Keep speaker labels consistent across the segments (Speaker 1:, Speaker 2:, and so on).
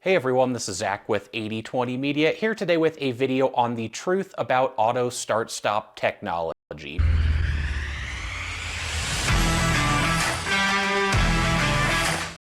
Speaker 1: Hey everyone, this is Zach with 8020 Media, here today with a video on the truth about auto start-stop technology.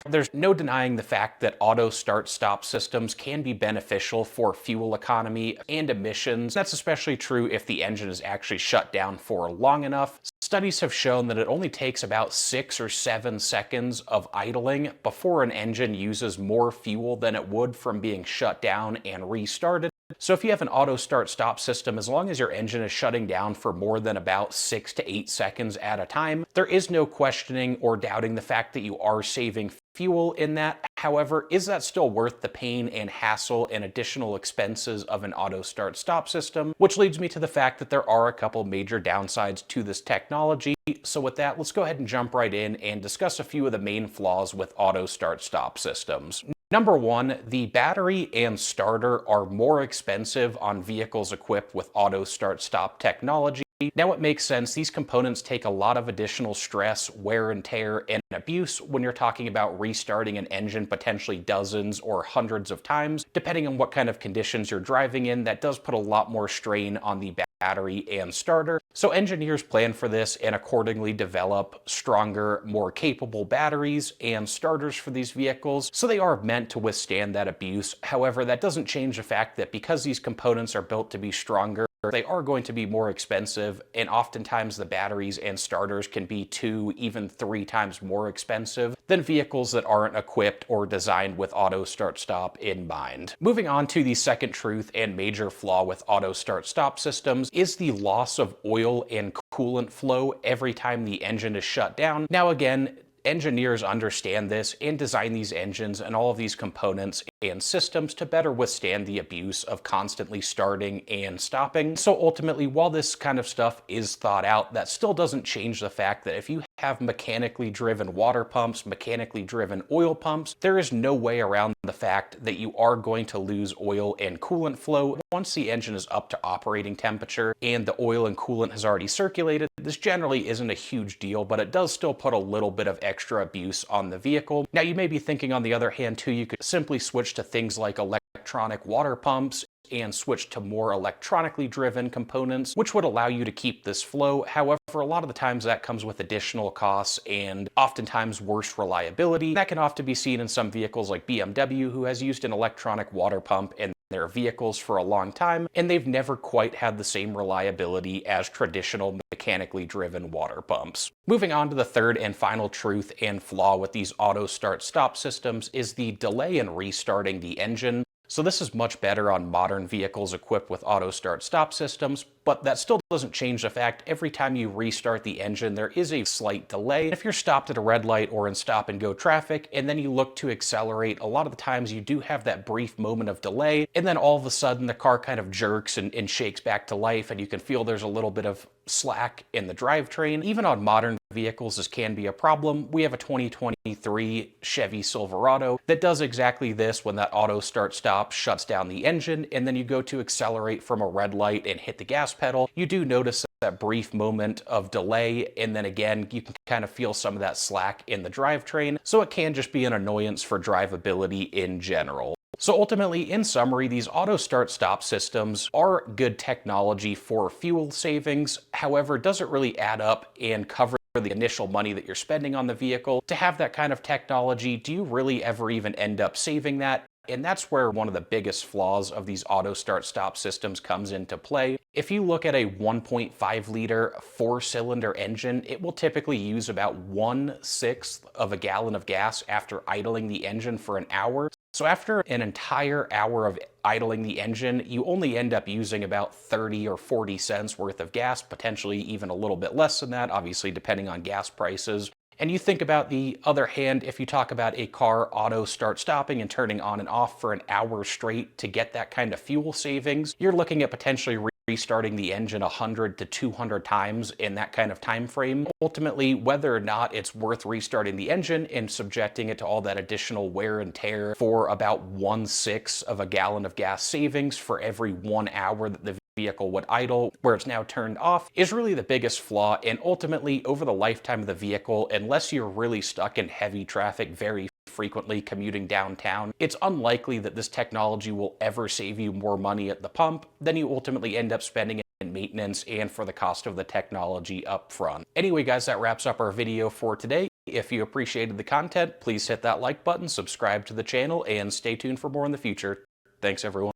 Speaker 1: There's no denying the fact that auto start-stop systems can be beneficial for fuel economy and emissions. That's especially true if the engine is actually shut down for long enough. Studies have shown that it only takes about 6 or 7 seconds of idling before an engine uses more fuel than it would from being shut down and restarted. So if you have an auto start-stop system, as long as your engine is shutting down for more than about 6 to 8 seconds at a time, there is no questioning or doubting the fact that you are saving fuel in that. However, is that still worth the pain and hassle and additional expenses of an auto start-stop system? Which leads me to the fact that there are a couple major downsides to this technology. So with that, let's go ahead and jump right in and discuss a few of the main flaws with auto start-stop systems. Number one, the battery and starter are more expensive on vehicles equipped with auto start-stop technology. Now it makes sense, these components take a lot of additional stress, wear and tear, and abuse when you're talking about restarting an engine potentially dozens or hundreds of times. Depending on what kind of conditions you're driving in, that does put a lot more strain on the battery and starter. So engineers plan for this and accordingly develop stronger, more capable batteries and starters for these vehicles, so they are meant to withstand that abuse. However, that doesn't change the fact that because these components are built to be stronger, they are going to be more expensive, and oftentimes the batteries and starters can be 2, even 3 times more expensive than vehicles that aren't equipped or designed with auto start-stop in mind. Moving on to the second truth and major flaw with auto start-stop systems is the loss of oil and coolant flow every time the engine is shut down. Now again, engineers understand this and design these engines and all of these components and systems to better withstand the abuse of constantly starting and stopping. So ultimately, while this kind of stuff is thought out, that still doesn't change the fact that if you have mechanically driven water pumps, mechanically driven oil pumps, there is no way around the fact that you are going to lose oil and coolant flow once the engine is up to operating temperature and the oil and coolant has already circulated. This generally isn't a huge deal, but it does still put a little bit of extra abuse on the vehicle. Now you may be thinking, on the other hand too, you could simply switch to things like electronic water pumps and switch to more electronically driven components, which would allow you to keep this flow. However, a lot of the times that comes with additional costs and oftentimes worse reliability. That can often be seen in some vehicles like BMW, who has used an electronic water pump in their vehicles for a long time, and they've never quite had the same reliability as traditional mechanically driven water pumps. Moving on to the third and final truth and flaw with these auto start-stop systems is the delay in restarting the engine. So this is much better on modern vehicles equipped with auto start-stop systems, but that still doesn't change the fact every time you restart the engine, there is a slight delay. If you're stopped at a red light or in stop and go traffic, and then you look to accelerate, a lot of the times you do have that brief moment of delay, and then all of a sudden the car kind of jerks and shakes back to life, and you can feel there's a little bit of slack in the drivetrain. Even on modern vehicles, this can be a problem. We have a 2023 Chevy Silverado that does exactly this. When that auto start-stop shuts down the engine, and then you go to accelerate from a red light and hit the gas pedal, you do notice that brief moment of delay, and then again you can kind of feel some of that slack in the drivetrain, so it can just be an annoyance for drivability in general. So ultimately, in summary, these auto start-stop systems are good technology for fuel savings. However, it doesn't really add up and cover the initial money that you're spending on the vehicle. To have that kind of technology, do you really ever even end up saving that? And that's where one of the biggest flaws of these auto start-stop systems comes into play. If you look at a 1.5 liter 4-cylinder engine, it will typically use about 1/6 of a gallon of gas after idling the engine for an hour. So after an entire hour of idling the engine, you only end up using about 30 or 40 cents worth of gas, potentially even a little bit less than that, obviously depending on gas prices. And you think about the other hand, if you talk about a car auto start stopping and turning on and off for an hour straight to get that kind of fuel savings, you're looking at potentially restarting the engine 100 to 200 times in that kind of time frame. Ultimately, whether or not it's worth restarting the engine and subjecting it to all that additional wear and tear for about 1/6 of a gallon of gas savings for every 1 hour that the vehicle would idle, where it's now turned off, is really the biggest flaw. And ultimately, over the lifetime of the vehicle, unless you're really stuck in heavy traffic very frequently commuting downtown, it's unlikely that this technology will ever save you more money at the pump than you ultimately end up spending in maintenance and for the cost of the technology up front. Anyway, guys, that wraps up our video for today. If you appreciated the content, please hit that like button, subscribe to the channel, and stay tuned for more in the future. Thanks, everyone.